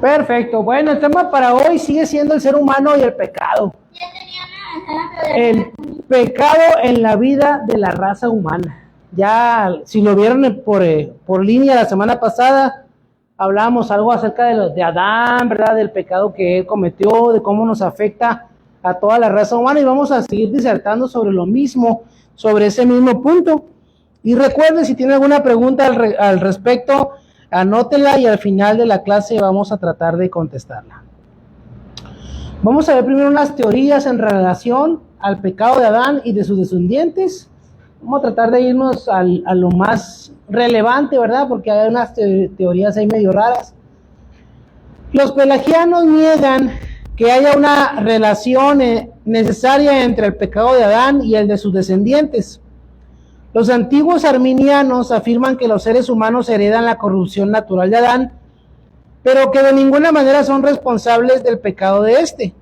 Perfecto. Bueno, el tema para hoy sigue siendo el ser humano y el pecado. El pecado en la vida de la raza humana. Ya, si lo vieron por línea la semana pasada, hablábamos algo acerca de Adán, ¿verdad? Del pecado que él cometió, de cómo nos afecta a toda la raza humana, y vamos a seguir disertando sobre lo mismo, sobre ese mismo punto. Y recuerden, si tienen alguna pregunta al respecto, anótenla y al final de la clase vamos a tratar de contestarla. Vamos a ver primero unas teorías en relación al pecado de Adán y de sus descendientes. Vamos a tratar de irnos a lo más relevante, ¿verdad? Porque hay unas teorías ahí medio raras. Los pelagianos niegan que haya una relación necesaria entre el pecado de Adán y el de sus descendientes. Los antiguos arminianos afirman que los seres humanos heredan la corrupción natural de Adán, pero que de ninguna manera son responsables del pecado de éste.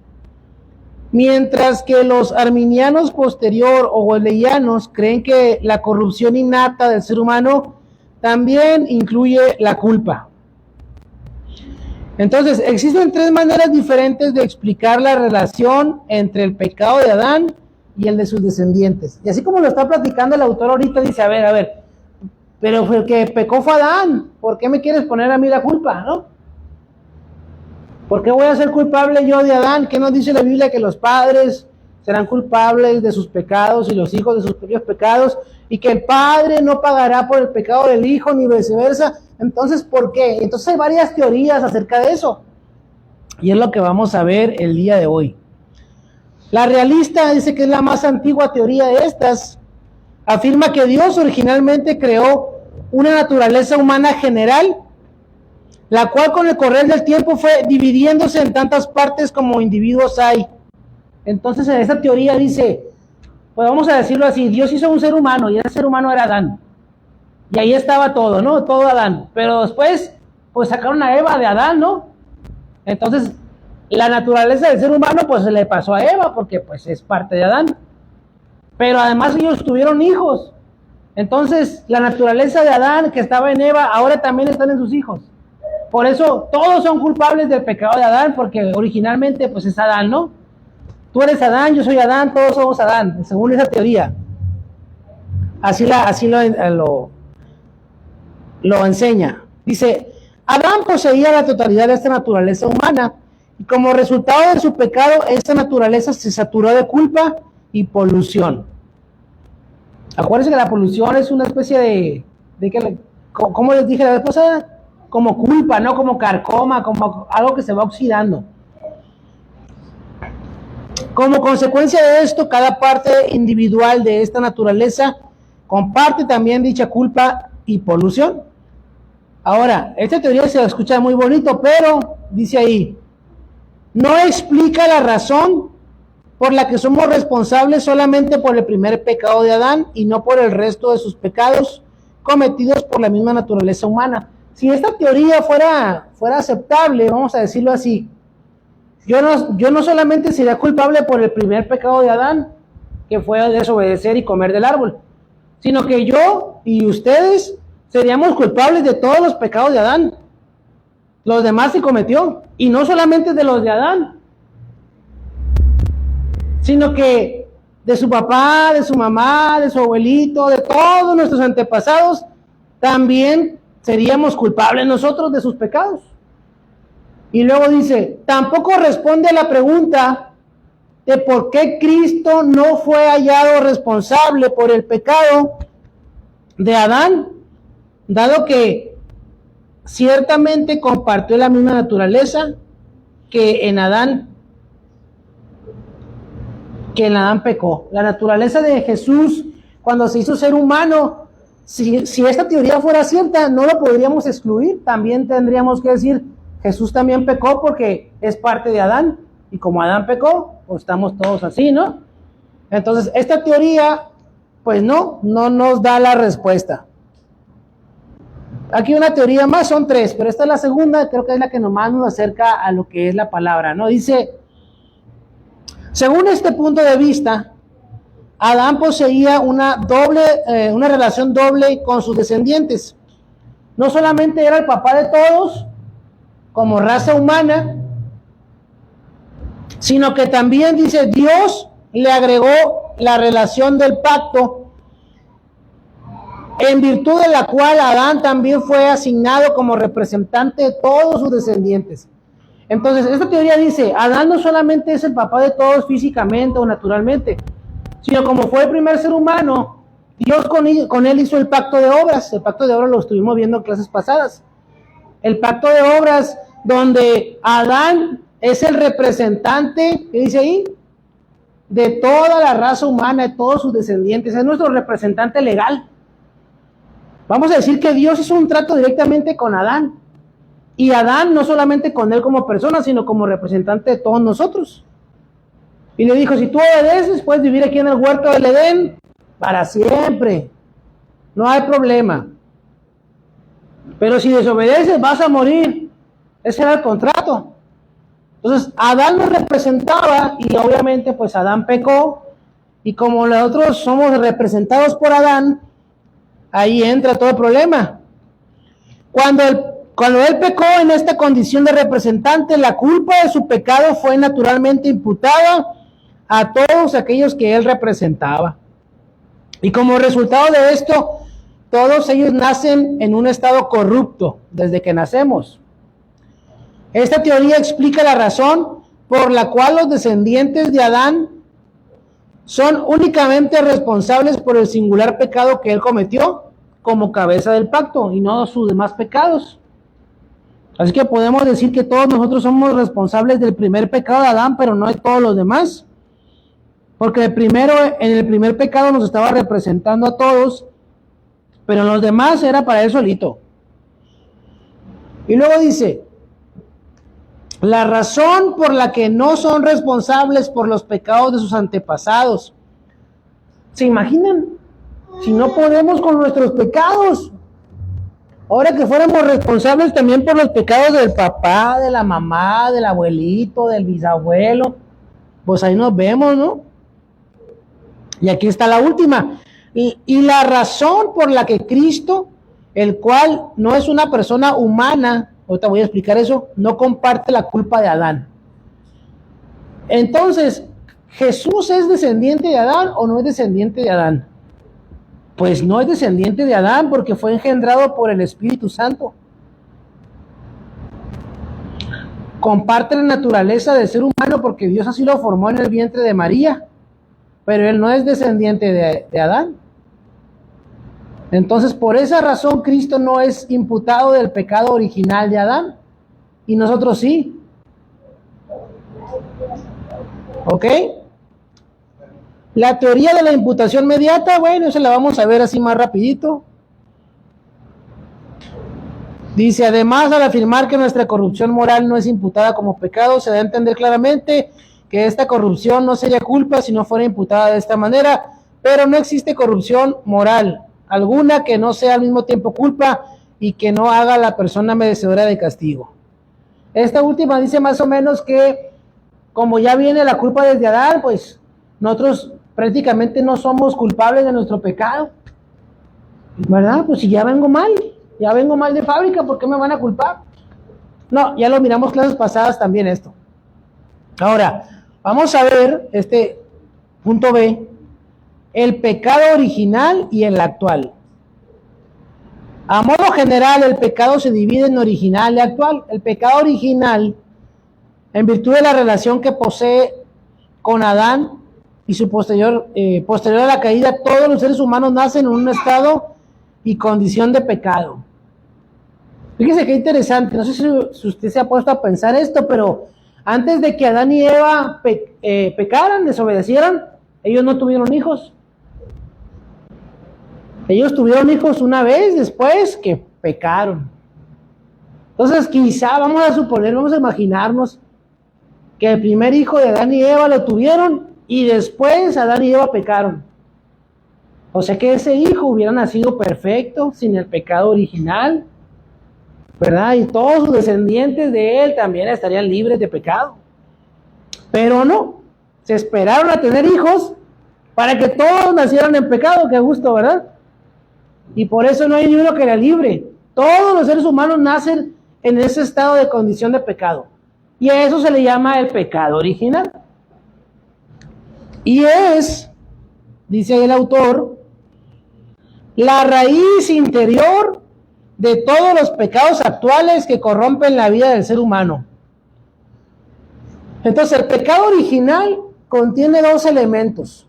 Mientras que los arminianos posterior o wesleyanos creen que la corrupción innata del ser humano también incluye la culpa. Entonces, existen tres maneras diferentes de explicar la relación entre el pecado de Adán y el de sus descendientes. Y así como lo está platicando el autor ahorita, dice, a ver, pero el que pecó fue Adán, ¿por qué me quieres poner a mí la culpa, no? ¿Por qué voy a ser culpable yo de Adán? ¿Qué nos dice la Biblia? Que los padres serán culpables de sus pecados y los hijos de sus propios pecados, y que el padre no pagará por el pecado del hijo, ni viceversa. Entonces, ¿por qué? Entonces hay varias teorías acerca de eso, y es lo que vamos a ver el día de hoy. La realista dice que es la más antigua teoría de estas. Afirma que Dios originalmente creó una naturaleza humana general, la cual con el correr del tiempo fue dividiéndose en tantas partes como individuos hay. Entonces en esta teoría dice, pues vamos a decirlo así, Dios hizo un ser humano y ese ser humano era Adán. Y ahí estaba todo, ¿no? Todo Adán. Pero después, pues sacaron a Eva de Adán, ¿no? Entonces, la naturaleza del ser humano, pues se le pasó a Eva porque pues es parte de Adán. Pero además ellos tuvieron hijos. Entonces, la naturaleza de Adán que estaba en Eva, ahora también están en sus hijos. Por eso todos son culpables del pecado de Adán, porque originalmente pues es Adán, ¿no? Tú eres Adán, yo soy Adán, todos somos Adán, según esa teoría. Así lo enseña. Dice, Adán poseía la totalidad de esta naturaleza humana, y como resultado de su pecado, esta naturaleza se saturó de culpa y polución. Acuérdense que la polución es una especie ¿cómo les dije la vez pasada? Como culpa, no como carcoma, como algo que se va oxidando. Como consecuencia de esto, cada parte individual de esta naturaleza comparte también dicha culpa y polución. Ahora, esta teoría se escucha muy bonito, pero dice ahí, no explica la razón por la que somos responsables solamente por el primer pecado de Adán y no por el resto de sus pecados cometidos por la misma naturaleza humana. Si esta teoría fuera aceptable, vamos a decirlo así, yo no solamente sería culpable por el primer pecado de Adán, que fue desobedecer y comer del árbol, sino que yo y ustedes seríamos culpables de todos los pecados de Adán. Los demás se cometió, y no solamente de los de Adán, sino que de su papá, de su mamá, de su abuelito, de todos nuestros antepasados, también seríamos culpables nosotros de sus pecados. Y luego dice, tampoco responde a la pregunta de por qué Cristo no fue hallado responsable por el pecado de Adán, dado que ciertamente compartió la misma naturaleza que en Adán pecó. La naturaleza de Jesús, cuando se hizo ser humano, si esta teoría fuera cierta, no lo podríamos excluir. También tendríamos que decir, Jesús también pecó porque es parte de Adán, y como Adán pecó, pues estamos todos así, ¿no? Entonces, esta teoría, pues no nos da la respuesta. Aquí una teoría más, son tres, pero esta es la segunda, creo que es la que nomás nos acerca a lo que es la palabra, ¿no? Dice, según este punto de vista, Adán poseía una relación doble con sus descendientes. No solamente era el papá de todos, como raza humana, sino que también dice Dios le agregó la relación del pacto, en virtud de la cual Adán también fue asignado como representante de todos sus descendientes. Entonces, esta teoría dice, Adán no solamente es el papá de todos físicamente o naturalmente, sino como fue el primer ser humano, Dios con él hizo el pacto de obras. El pacto de obras lo estuvimos viendo en clases pasadas. El pacto de obras donde Adán es el representante, ¿qué dice ahí? De toda la raza humana, de todos sus descendientes. Es nuestro representante legal. Vamos a decir que Dios hizo un trato directamente con Adán. Y Adán no solamente con él como persona, sino como representante de todos nosotros. Y le dijo, si tú obedeces, puedes vivir aquí en el huerto del Edén para siempre. No hay problema. Pero si desobedeces, vas a morir. Ese era el contrato. Entonces, Adán nos representaba y obviamente pues Adán pecó. Y como nosotros somos representados por Adán, ahí entra todo el problema. Cuando él pecó en esta condición de representante, la culpa de su pecado fue naturalmente imputada a todos aquellos que él representaba. Y como resultado de esto, todos ellos nacen en un estado corrupto desde que nacemos. Esta teoría explica la razón por la cual los descendientes de Adán son únicamente responsables por el singular pecado que él cometió como cabeza del pacto y no sus demás pecados. Así que podemos decir que todos nosotros somos responsables del primer pecado de Adán, pero no de todos los demás. Porque en el primer pecado nos estaba representando a todos, pero en los demás era para él solito. Y luego dice, la razón por la que no son responsables por los pecados de sus antepasados. ¿Se imaginan? Si no podemos con nuestros pecados. Ahora que fuéramos responsables también por los pecados del papá, de la mamá, del abuelito, del bisabuelo, pues ahí nos vemos, ¿no? Y aquí está la última. Y la razón por la que Cristo, el cual no es una persona humana, ahorita voy a explicar eso, no comparte la culpa de Adán. Entonces, ¿Jesús es descendiente de Adán o no es descendiente de Adán? Pues no es descendiente de Adán porque fue engendrado por el Espíritu Santo. Comparte la naturaleza del ser humano porque Dios así lo formó en el vientre de María. Pero él no es descendiente de Adán. Entonces, por esa razón, Cristo no es imputado del pecado original de Adán. Y nosotros sí. ¿Ok? La teoría de la imputación mediata, bueno, esa la vamos a ver así más rapidito. Dice, además, al afirmar que nuestra corrupción moral no es imputada como pecado, se da a entender claramente que esta corrupción no sería culpa si no fuera imputada de esta manera, pero no existe corrupción moral alguna que no sea al mismo tiempo culpa y que no haga a la persona merecedora de castigo. Esta última dice más o menos que como ya viene la culpa desde Adán, pues nosotros prácticamente no somos culpables de nuestro pecado, ¿verdad? Pues si ya vengo mal de fábrica, ¿por qué me van a culpar? No, ya lo miramos clases pasadas también esto. Ahora, vamos a ver este punto B, el pecado original y el actual. A modo general, el pecado se divide en original y actual. El pecado original, en virtud de la relación que posee con Adán y su posterior a la caída, todos los seres humanos nacen en un estado y condición de pecado. Fíjese qué interesante, no sé si usted se ha puesto a pensar esto, pero antes de que Adán y Eva pecaran, desobedecieran, ellos no tuvieron hijos. Ellos tuvieron hijos una vez después que pecaron. Entonces quizá vamos a imaginarnos que el primer hijo de Adán y Eva lo tuvieron y después Adán y Eva pecaron. O sea que ese hijo hubiera nacido perfecto, sin el pecado original, ¿verdad? Y todos sus descendientes de él también estarían libres de pecado. Pero no, se esperaron a tener hijos para que todos nacieran en pecado. Qué gusto, ¿verdad? Y por eso no hay ni uno que la libre. Todos los seres humanos nacen en ese estado de condición de pecado. Y a eso se le llama el pecado original. Y es, dice ahí el autor, la raíz interior de todos los pecados actuales que corrompen la vida del ser humano. Entonces, el pecado original contiene dos elementos.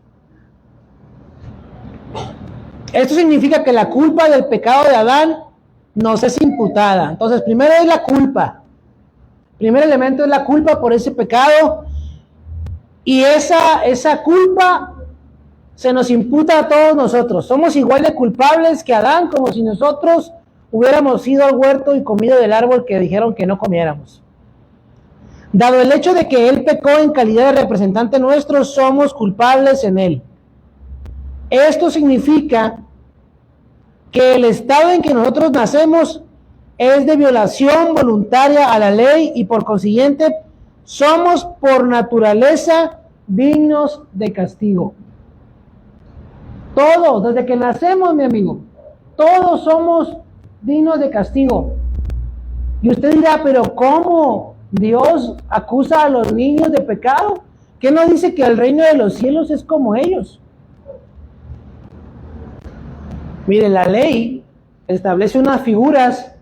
Esto significa que la culpa del pecado de Adán nos es imputada. Entonces, primero es la culpa. El primer elemento es la culpa por ese pecado. Y esa culpa se nos imputa a todos nosotros. Somos igual de culpables que Adán, como si nosotros hubiéramos ido al huerto y comido del árbol que dijeron que no comiéramos. Dado el hecho de que Él pecó en calidad de representante nuestro, somos culpables en Él. Esto significa que el estado en que nosotros nacemos es de violación voluntaria a la ley y por consiguiente somos por naturaleza dignos de castigo. Todos, desde que nacemos, mi amigo, todos somos dignos de castigo. Y usted dirá, pero ¿cómo Dios acusa a los niños de pecado? ¿Qué no dice que el reino de los cielos es como ellos? Mire, la ley establece unas figuras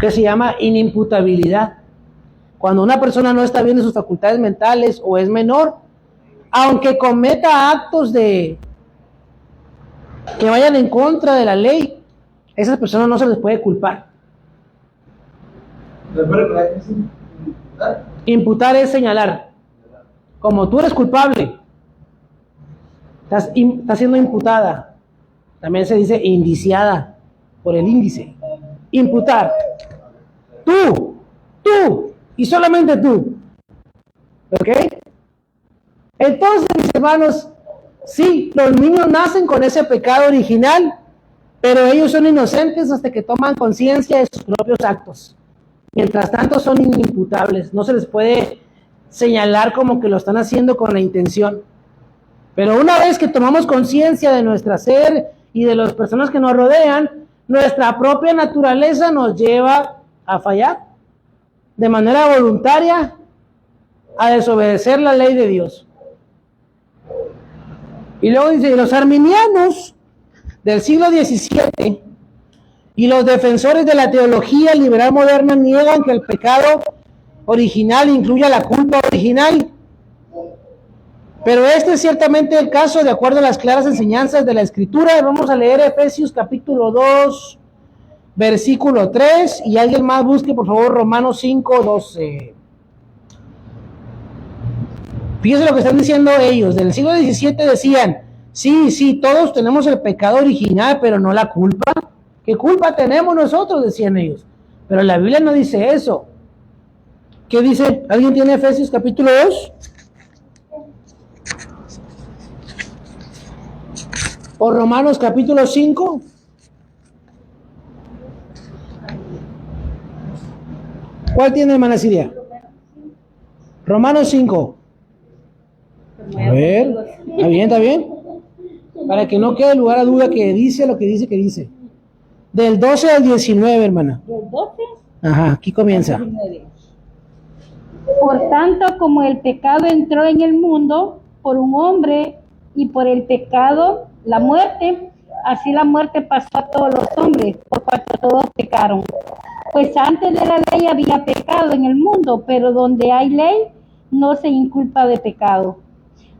que se llama inimputabilidad. Cuando una persona no está bien en sus facultades mentales o es menor, aunque cometa actos que vayan en contra de la ley, esas personas no se les puede culpar. Imputar es señalar. Como tú eres culpable, estás siendo imputada. También se dice indiciada por el índice. Imputar. Tú, y solamente tú. ¿Ok? Entonces, mis hermanos, sí, los niños nacen con ese pecado original, pero ellos son inocentes hasta que toman conciencia de sus propios actos. Mientras tanto son inimputables, no se les puede señalar como que lo están haciendo con la intención. Pero una vez que tomamos conciencia de nuestro ser y de las personas que nos rodean, nuestra propia naturaleza nos lleva a fallar de manera voluntaria, a desobedecer la ley de Dios. Y luego dice, los arminianos del siglo XVII y los defensores de la teología liberal moderna niegan que el pecado original incluya la culpa original. Pero este es ciertamente el caso de acuerdo a las claras enseñanzas de la Escritura. Vamos a leer Efesios capítulo 2, versículo 3, y alguien más busque por favor Romanos 5, 12. Fíjense lo que están diciendo ellos. Del siglo XVII decían, sí, todos tenemos el pecado original, pero no la culpa. ¿Qué culpa tenemos nosotros? Decían ellos. Pero la Biblia no dice eso. ¿Qué dice? ¿Alguien tiene Efesios capítulo 2? ¿O Romanos capítulo 5? ¿Cuál tiene, hermana Siria? Romanos 5. A ver, ¿está bien? Para que no quede lugar a duda que dice lo que dice. Del 12 al 19, hermana. ¿Del 12? Ajá, aquí comienza. 19. Por tanto, como el pecado entró en el mundo por un hombre y por el pecado la muerte, así la muerte pasó a todos los hombres, por cuanto todos pecaron. Pues antes de la ley había pecado en el mundo, pero donde hay ley no se inculpa de pecado.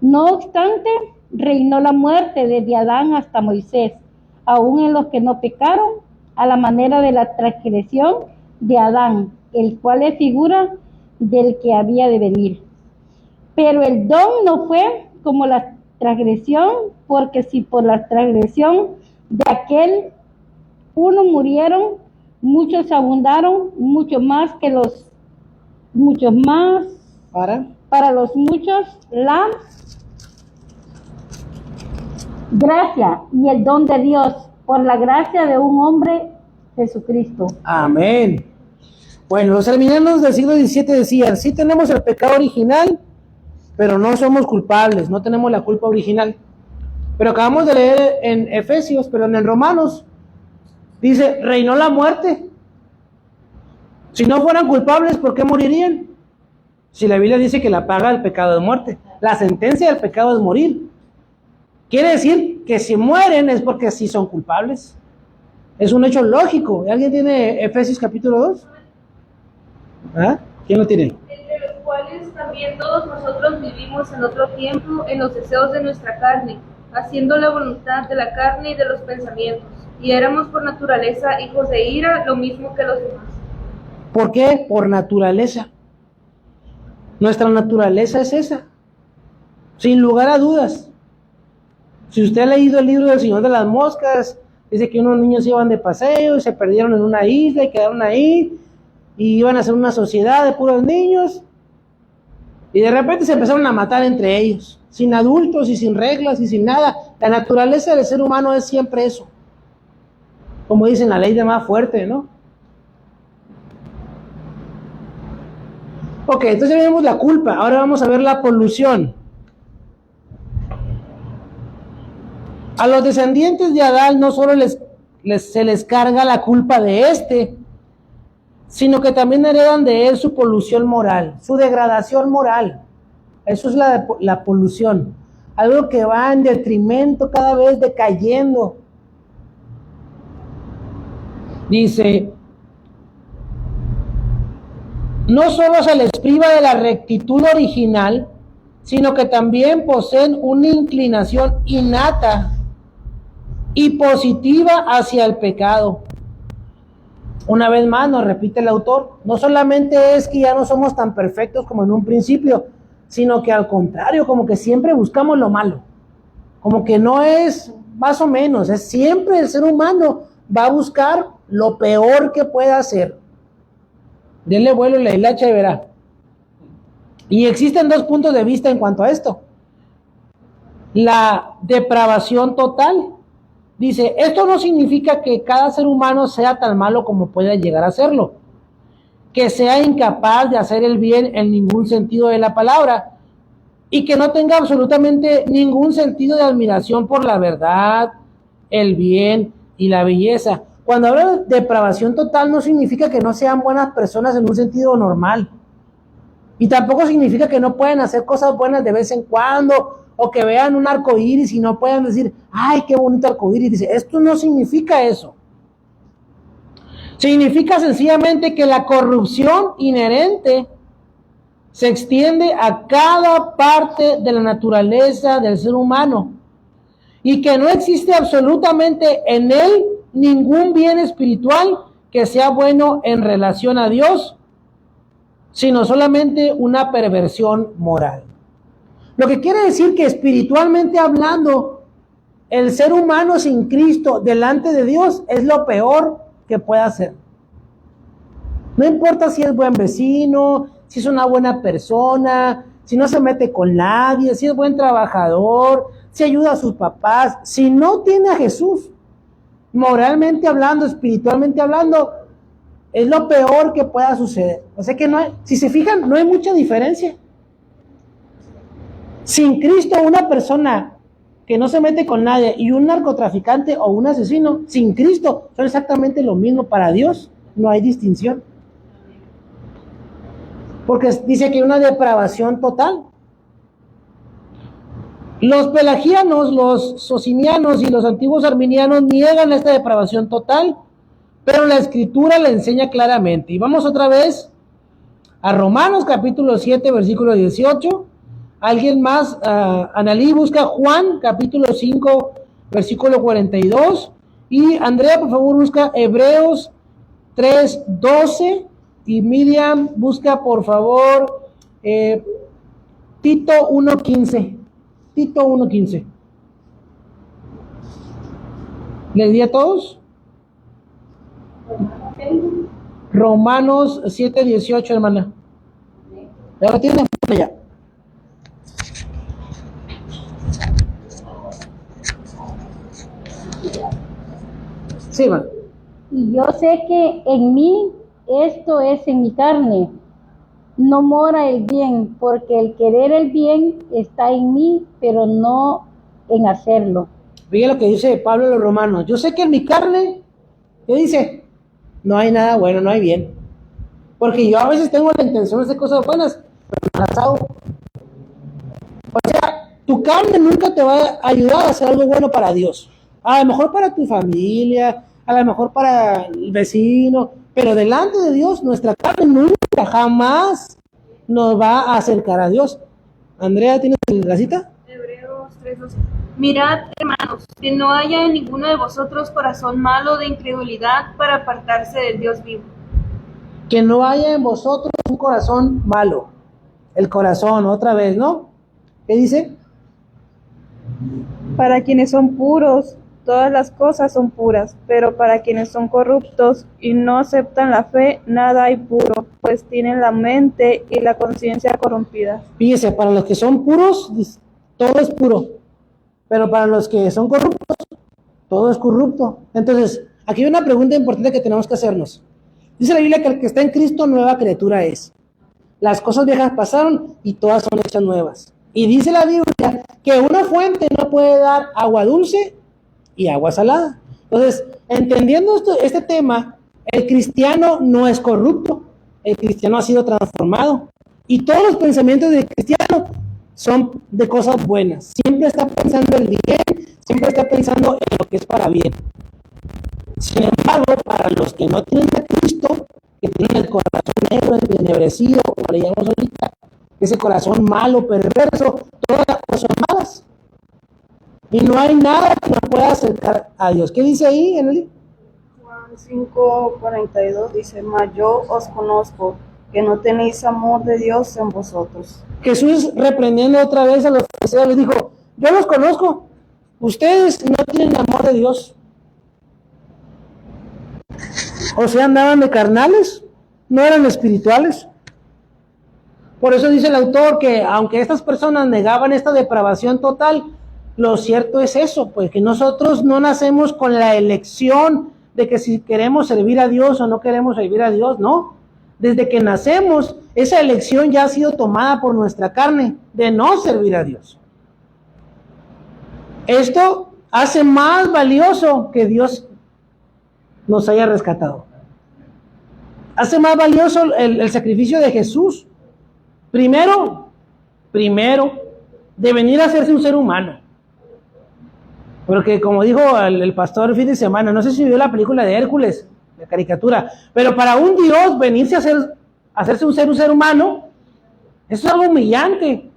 No obstante, reinó la muerte desde Adán hasta Moisés, aún en los que no pecaron, a la manera de la transgresión de Adán, el cual es figura del que había de venir. Pero el don no fue como la transgresión, porque si por la transgresión de aquel uno murieron, muchos abundaron, muchos más para los muchos la gracia y el don de Dios por la gracia de un hombre, Jesucristo. Amén. Bueno, los arminianos del siglo XVII decían, sí tenemos el pecado original, pero no somos culpables, no tenemos la culpa original. Pero acabamos de leer en Efesios, pero en Romanos, Dice, reinó la muerte. Si no fueran culpables, ¿por qué morirían? Si la Biblia dice que la paga del pecado es muerte. La sentencia del pecado es morir. Quiere decir que si mueren es porque sí son culpables. Es un hecho lógico. ¿Alguien tiene Efesios capítulo 2? ¿Ah? ¿Quién lo tiene? Entre los cuales también todos nosotros vivimos en otro tiempo en los deseos de nuestra carne, haciendo la voluntad de la carne y de los pensamientos. Y éramos por naturaleza hijos de ira, lo mismo que los demás. ¿Por qué? Por naturaleza. Nuestra naturaleza es esa. Sin lugar a dudas. Si usted ha leído el libro del Señor de las Moscas, dice que unos niños iban de paseo y se perdieron en una isla y quedaron ahí y iban a hacer una sociedad de puros niños y de repente se empezaron a matar entre ellos, sin adultos y sin reglas y sin nada. La naturaleza del ser humano es siempre eso. Como dicen, la ley de más fuerte, ¿no? Ok, entonces ya vemos la culpa. Ahora vamos a ver la polución. A los descendientes de Adán no solo se les carga la culpa de sino que también heredan de él su polución moral, su degradación moral. Eso es la polución. Algo que va en detrimento, cada vez decayendo. Dice, no solo se les priva de la rectitud original, sino que también poseen una inclinación innata y positiva hacia el pecado. Una vez más nos repite el autor, no solamente es que ya no somos tan perfectos como en un principio, sino que al contrario, como que siempre buscamos lo malo, como que no es más o menos, es siempre el ser humano va a buscar lo peor que pueda hacer. Denle vuelo a la hilacha y verá. Y existen dos puntos de vista en cuanto a esto. La depravación total. Dice, esto no significa que cada ser humano sea tan malo como pueda llegar a serlo, que sea incapaz de hacer el bien en ningún sentido de la palabra, y que no tenga absolutamente ningún sentido de admiración por la verdad, el bien y la belleza. Cuando habla de depravación total no significa que no sean buenas personas en un sentido normal. Y tampoco significa que no pueden hacer cosas buenas de vez en cuando, o que vean un arco iris y no puedan decir, ay, qué bonito arco iris. Dice, esto no significa eso. Significa sencillamente que la corrupción inherente se extiende a cada parte de la naturaleza del ser humano y que no existe absolutamente en él ningún bien espiritual que sea bueno en relación a Dios, sino solamente una perversión moral. Lo que quiere decir que espiritualmente hablando, el ser humano sin Cristo delante de Dios es lo peor que puede hacer. No importa si es buen vecino, si es una buena persona, si no se mete con nadie, si es buen trabajador, si ayuda a sus papás, si no tiene a Jesús, moralmente hablando, espiritualmente hablando, es lo peor que pueda suceder. O sea que no hay, si se fijan, no hay mucha diferencia. Sin Cristo, una persona que no se mete con nadie y un narcotraficante o un asesino, sin Cristo, son exactamente lo mismo para Dios. No hay distinción. Porque dice que hay una depravación total. Los pelagianos, los socinianos y los antiguos arminianos niegan esta depravación total, pero la Escritura la enseña claramente. Y vamos otra vez a Romanos capítulo 7, versículo 18. ¿Alguien más? Analí busca Juan capítulo 5, versículo 42. Y Andrea, por favor, busca Hebreos 3, 12. Y Miriam, busca, por favor, Tito 1, 15. Tito 1, 15. ¿Les di a todos? Romanos 7, 18, hermana. ¿Ya lo tienen? Ya. Sí, man. Y yo sé que en mí, esto es en mi carne, no mora el bien, porque el querer el bien está en mí, pero no en hacerlo. Fíjate lo que dice Pablo a los romanos. Yo sé que en mi carne ¿Qué dice? No hay nada bueno, no hay bien. Porque yo a veces tengo la intención de hacer cosas buenas, pero no las hago. O sea, tu carne nunca te va a ayudar a hacer algo bueno para Dios. A lo mejor para tu familia, a lo mejor para el vecino, pero delante de Dios, nuestra carne nunca, jamás nos va a acercar a Dios. Andrea, ¿tienes la cita? Hebreos 3:12. Mirad, hermanos, que no haya en ninguno de vosotros corazón malo de incredulidad para apartarse del Dios vivo. Que no haya en vosotros un corazón malo. El corazón, otra vez, ¿no? ¿Qué dice? Para quienes son puros, todas las cosas son puras, pero para quienes son corruptos y no aceptan la fe, nada hay puro, pues tienen la mente y la conciencia corrompidas. Fíjese, para los que son puros, todo es puro. Pero para los que son corruptos, todo es corrupto. Entonces, aquí hay una pregunta importante que tenemos que hacernos. Dice la Biblia que el que está en Cristo, nueva criatura es. Las cosas viejas pasaron y todas son hechas nuevas. Y dice la Biblia que una fuente no puede dar agua dulce y agua salada. Entonces, entendiendo este tema, el cristiano no es corrupto, el cristiano ha sido transformado. Y todos los pensamientos del cristiano son de cosas buenas. Siempre está pensando en el bien, siempre está pensando en lo que es para bien. Sin embargo, para los que no tienen a Cristo, que tienen el corazón negro, entenebrecido, como le llamamos ahorita, ese corazón malo, perverso, todas las cosas son malas. Y no hay nada que nos pueda acercar a Dios. ¿Qué dice ahí, Eneli? Juan 5:42 dice, mas yo os conozco, que no tenéis amor de Dios en vosotros. Jesús, reprendiendo otra vez a los fariseos, les dijo, yo los conozco, ustedes no tienen amor de Dios. O sea, andaban de carnales, no eran espirituales. Por eso dice el autor que aunque estas personas negaban esta depravación total, lo cierto es eso, pues que nosotros no nacemos con la elección de que si queremos servir a Dios o no queremos servir a Dios, no. Desde que nacemos, esa elección ya ha sido tomada por nuestra carne de no servir a Dios. Esto hace más valioso que Dios nos haya rescatado. Hace más valioso el sacrificio de Jesús. Primero, de venir a hacerse un ser humano. Porque como dijo el pastor el fin de semana, no sé si vio la película de Hércules, la caricatura, pero para un Dios venirse a hacerse un ser humano, eso es algo humillante.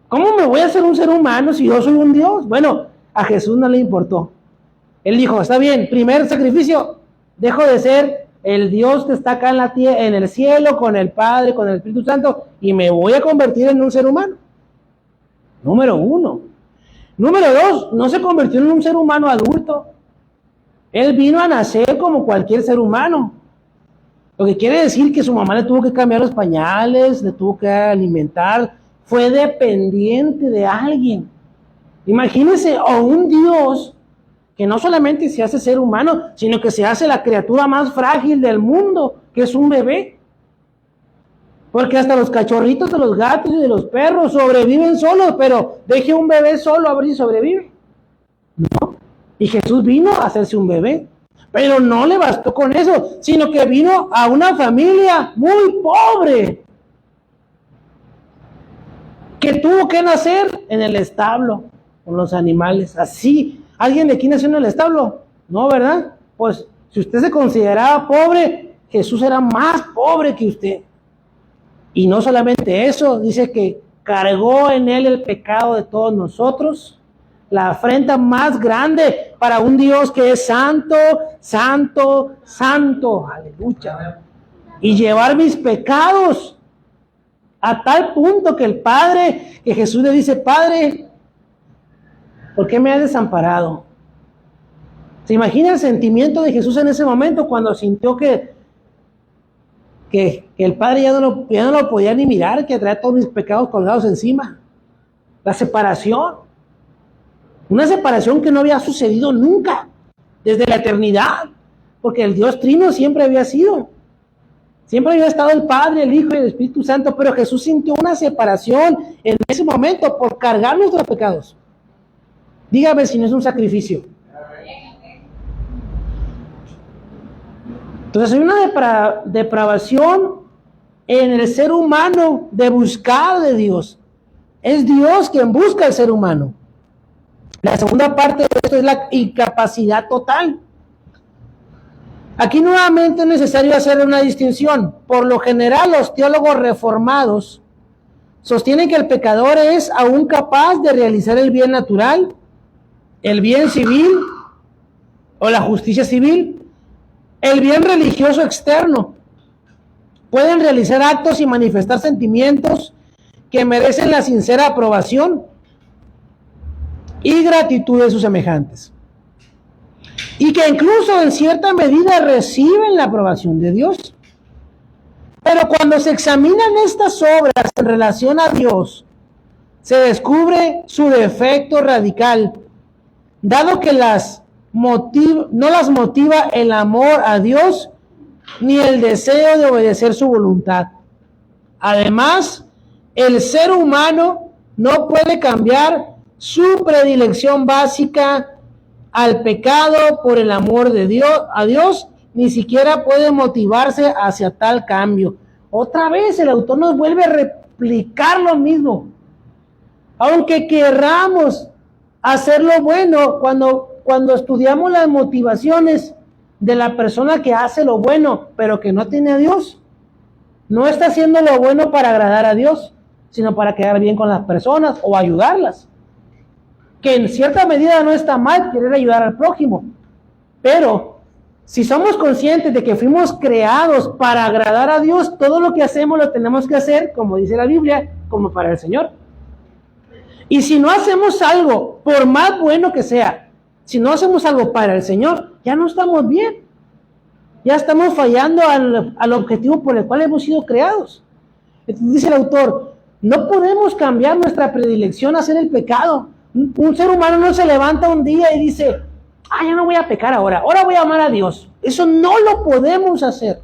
¿Cómo me voy a hacer un ser humano si yo soy un Dios? Bueno, a Jesús no le importó. Él dijo, está bien, primer sacrificio, dejo de ser el Dios que está acá en la tierra, en el cielo, con el Padre, con el Espíritu Santo, y me voy a convertir en un ser humano. Número 1. Número 2, no se convirtió en un ser humano adulto. Él vino a nacer como cualquier ser humano. Lo que quiere decir que su mamá le tuvo que cambiar los pañales, le tuvo que alimentar, fue dependiente de alguien. Imagínense a un Dios que no solamente se hace ser humano, sino que se hace la criatura más frágil del mundo, que es un bebé. Porque hasta los cachorritos de los gatos y de los perros sobreviven solos, pero deje un bebé solo a ver si sobrevive. No. Y Jesús vino a hacerse un bebé, pero no le bastó con eso, sino que vino a una familia muy pobre, que tuvo que nacer en el establo, con los animales, así. ¿Alguien de aquí nació en el establo? No, ¿verdad? Pues si usted se consideraba pobre, Jesús era más pobre que usted. Y no solamente eso, dice que cargó en él el pecado de todos nosotros, la afrenta más grande para un Dios que es santo, santo, santo, aleluya. Y llevar mis pecados a tal punto que el Padre, que Jesús le dice, Padre, ¿por qué me has desamparado? ¿Se imagina el sentimiento de Jesús en ese momento cuando sintió que el Padre ya no lo podía ni mirar, que traía todos mis pecados colgados encima? La separación. Una separación que no había sucedido nunca, desde la eternidad, porque el Dios Trino siempre había sido. Siempre había estado el Padre, el Hijo y el Espíritu Santo, pero Jesús sintió una separación en ese momento por cargar nuestros pecados. Dígame si no es un sacrificio. Entonces hay una depravación en el ser humano de buscar de Dios. Es Dios quien busca al ser humano. La segunda parte de esto es la incapacidad total. Aquí nuevamente es necesario hacer una distinción. Por lo general, los teólogos reformados sostienen que el pecador es aún capaz de realizar el bien natural, el bien civil o la justicia civil, el bien religioso externo. Pueden realizar actos y manifestar sentimientos que merecen la sincera aprobación y gratitud de sus semejantes. Y que incluso en cierta medida reciben la aprobación de Dios. Pero cuando se examinan estas obras en relación a Dios, se descubre su defecto radical, dado que no las motiva el amor a Dios ni el deseo de obedecer su voluntad. Además, el ser humano no puede cambiar su predilección básica al pecado por el amor de Dios, a Dios, ni siquiera puede motivarse hacia tal cambio. Otra vez el autor nos vuelve a replicar lo mismo. Aunque querramos hacer lo bueno, cuando estudiamos las motivaciones de la persona que hace lo bueno, pero que no tiene a Dios, no está haciendo lo bueno para agradar a Dios, sino para quedar bien con las personas o ayudarlas. Que en cierta medida no está mal querer ayudar al prójimo, pero si somos conscientes de que fuimos creados para agradar a Dios, todo lo que hacemos lo tenemos que hacer, como dice la Biblia, como para el Señor. Y si no hacemos algo, por más bueno que sea, si no hacemos algo para el Señor, ya no estamos bien. Ya estamos fallando al objetivo por el cual hemos sido creados. Entonces dice el autor, no podemos cambiar nuestra predilección a hacer el pecado. Un ser humano no se levanta un día y dice, ya no voy a pecar ahora voy a amar a Dios. Eso no lo podemos hacer.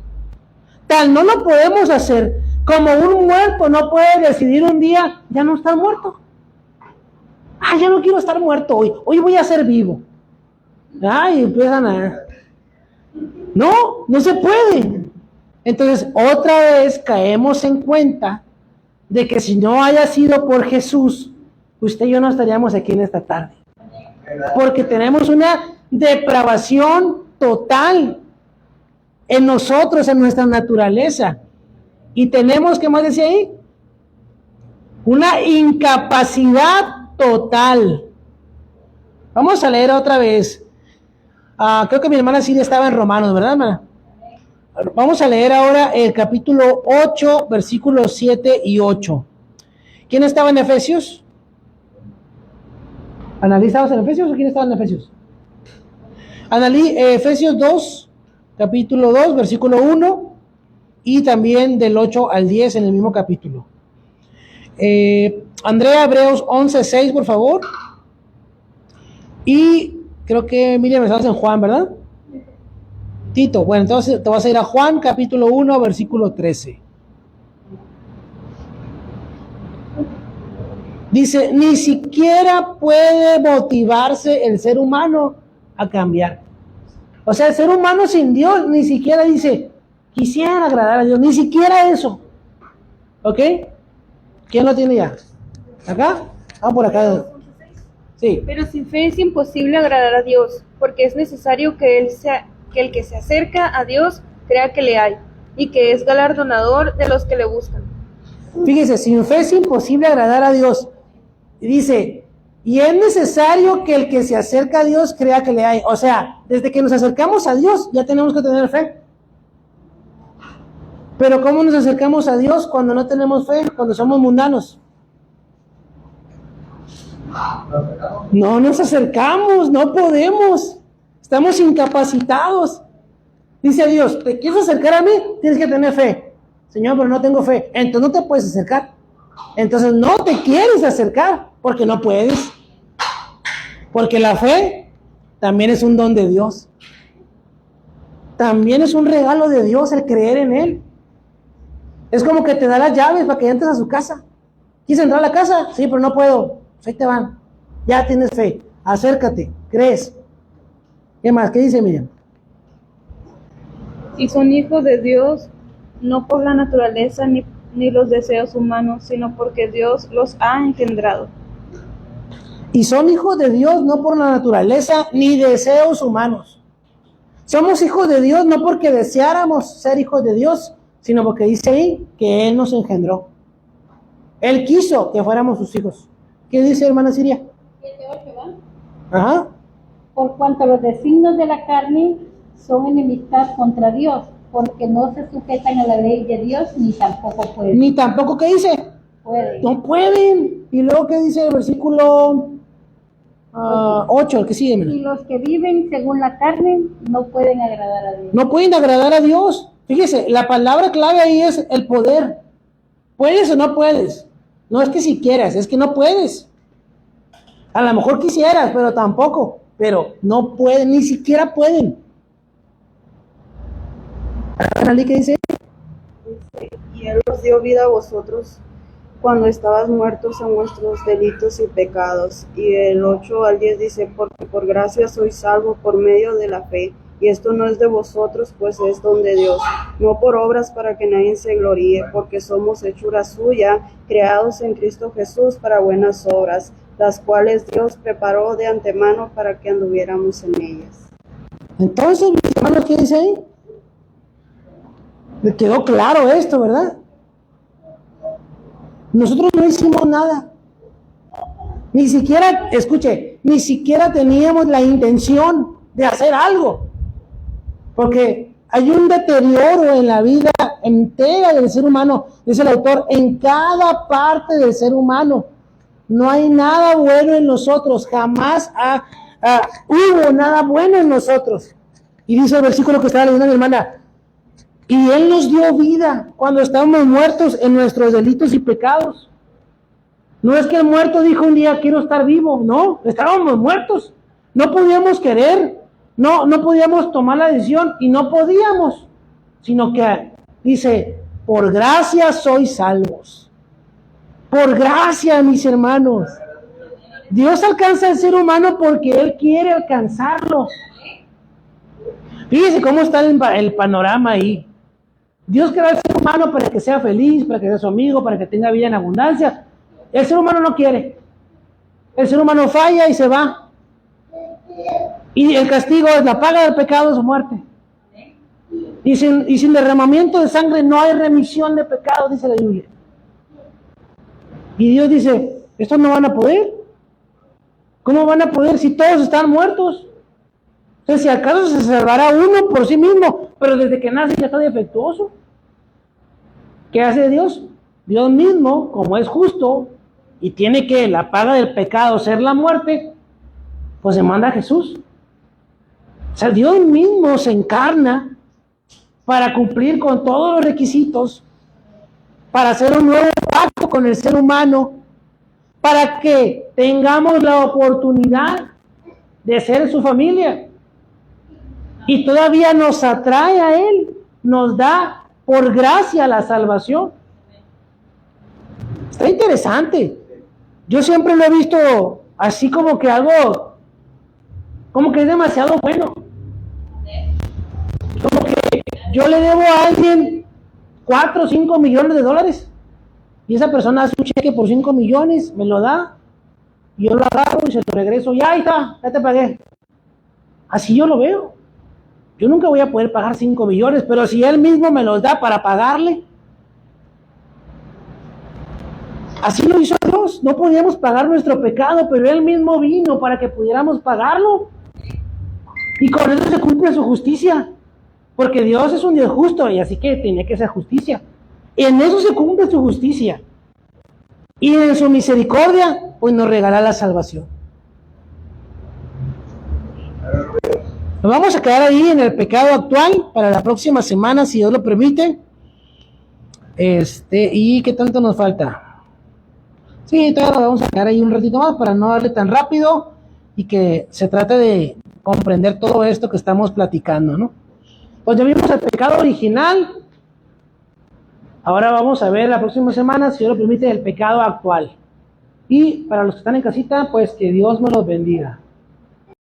Tal no lo podemos hacer como un muerto no puede decidir un día, ya no estar muerto. Ya no quiero estar muerto hoy voy a ser vivo. Y empiezan a... No se puede. Entonces otra vez caemos en cuenta de que si no haya sido por Jesús, usted y yo no estaríamos aquí en esta tarde. Porque tenemos una depravación total en nosotros, en nuestra naturaleza. Y tenemos, ¿qué más decía ahí? Una incapacidad total. Vamos a leer otra vez. Creo que mi hermana Siria estaba en Romanos, ¿verdad, hermana? Vamos a leer ahora el capítulo 8, versículos 7 y 8. ¿Quién estaba en Efesios? ¿Analí estabas en Efesios o quién estaba en Efesios? Analí, Efesios 2, capítulo 2, versículo 1, y también del 8 al 10 en el mismo capítulo. Andrea, Hebreos 11, 6, por favor. Y creo que Miriam estabas en Juan, ¿verdad? Tito, bueno, entonces te vas a ir a Juan, capítulo 1, versículo 13. Dice, ni siquiera puede motivarse el ser humano a cambiar. O sea, el ser humano sin Dios ni siquiera dice, quisiera agradar a Dios, ni siquiera eso. ¿Ok? ¿Quién lo tiene ya? ¿Acá? Por acá. Sí. Pero sin fe es imposible agradar a Dios, porque es necesario que el que se acerca a Dios crea que le hay, y que es galardonador de los que le buscan. Fíjese, sin fe es imposible agradar a Dios. Y dice, y es necesario que el que se acerca a Dios crea que le hay. O sea, desde que nos acercamos a Dios ya tenemos que tener fe. Pero ¿cómo nos acercamos a Dios cuando no tenemos fe? Cuando somos mundanos. No nos acercamos, no podemos. Estamos incapacitados. Dice Dios, ¿te quieres acercar a mí? Tienes que tener fe. Señor, pero no tengo fe. Entonces no te puedes acercar. Entonces no te quieres acercar porque no puedes. Porque la fe también es un don de Dios. También es un regalo de Dios el creer en Él. Es como que te da las llaves para que entres a su casa. ¿Quieres entrar a la casa? Sí, pero no puedo. Ahí te van. Ya tienes fe. Acércate. ¿Crees? ¿Qué más? ¿Qué dice Miriam? y son hijos de Dios no por la naturaleza ni los deseos humanos, sino porque Dios los ha engendrado. Y son hijos de Dios no por la naturaleza ni deseos humanos. Somos hijos de Dios no porque deseáramos ser hijos de Dios, sino porque dice ahí que Él nos engendró. Él quiso que fuéramos sus hijos. ¿Qué dice, hermana Siria? 7:8, ¿va? Ajá. Por cuanto los designios de la carne son enemistad contra Dios, porque no se sujetan a la ley de Dios, ni tampoco pueden. Ni tampoco, ¿qué dice? Pueden. No pueden. Y luego, ¿qué dice el versículo 8, el que sigue? Mira. Y los que viven según la carne no pueden agradar a Dios. No pueden agradar a Dios. Fíjese, la palabra clave ahí es el poder. ¿Puedes o no puedes? No es que si quieras, es que no puedes. A lo mejor quisieras, pero tampoco. Pero no pueden, ni siquiera pueden. ¿Qué dice? Y Él os dio vida a vosotros cuando estabas muertos en vuestros delitos y pecados. Y el 8 al 10 dice, porque por gracia sois salvos por medio de la fe. Y esto no es de vosotros, pues es don de Dios, no por obras para que nadie se gloríe, porque somos hechura suya, creados en Cristo Jesús para buenas obras, las cuales Dios preparó de antemano para que anduviéramos en ellas. Entonces, mis hermanos, ¿qué dice ahí? Me quedó claro esto, ¿verdad? Nosotros no hicimos nada. Ni siquiera, escuche, ni siquiera teníamos la intención de hacer algo. Porque hay un deterioro en la vida entera del ser humano, dice el autor, en cada parte del ser humano. No hay nada bueno en nosotros, jamás hubo nada bueno en nosotros. Y dice el versículo que estaba leyendo mi hermana, y Él nos dio vida cuando estábamos muertos en nuestros delitos y pecados. No es que el muerto dijo un día quiero estar vivo, no, estábamos muertos, no podíamos querer, no podíamos tomar la decisión y no podíamos, sino que dice, por gracia sois salvos. Por gracia, mis hermanos. Dios alcanza al ser humano porque Él quiere alcanzarlo. Fíjese cómo está el panorama ahí. Dios creó al ser humano para que sea feliz, para que sea su amigo, para que tenga vida en abundancia. El ser humano no quiere. El ser humano falla y se va. Y el castigo es la paga del pecado, su muerte. Y sin derramamiento de sangre no hay remisión de pecado, dice la Biblia. Y Dios dice, estos no van a poder. ¿Cómo van a poder si todos están muertos? Entonces, si acaso se salvará uno por sí mismo, pero desde que nace ya está defectuoso. ¿Qué hace Dios? Dios mismo, como es justo, y tiene que la paga del pecado ser la muerte, pues se manda a Jesús. O sea, Dios mismo se encarna para cumplir con todos los requisitos, para hacer un nuevo pacto con el ser humano, para que tengamos la oportunidad de ser su familia. Y todavía nos atrae a Él, nos da por gracia la salvación. Está interesante. Yo siempre lo he visto así como que algo, como que es demasiado bueno. Como que yo le debo a alguien 4 o 5 millones de dólares y esa persona hace un cheque por 5 millones, me lo da, y yo lo agarro y se lo regreso, y ahí está, ya te pagué. Así yo lo veo. Yo nunca voy a poder pagar 5 millones, pero si Él mismo me los da para pagarle, así lo hizo Dios. No podíamos pagar nuestro pecado, pero Él mismo vino para que pudiéramos pagarlo. Y con eso se cumple su justicia, porque Dios es un Dios justo, y así que tiene que ser justicia. En eso se cumple su justicia. Y en su misericordia, pues nos regala la salvación. Nos vamos a quedar ahí en el pecado actual para la próxima semana, si Dios lo permite. ¿Y qué tanto nos falta? Sí, todavía nos vamos a quedar ahí un ratito más para no darle tan rápido y que se trate de comprender todo esto que estamos platicando, ¿no? Pues ya vimos el pecado original. Ahora vamos a ver la próxima semana, si Dios lo permite, el pecado actual. Y para los que están en casita, pues que Dios me los bendiga.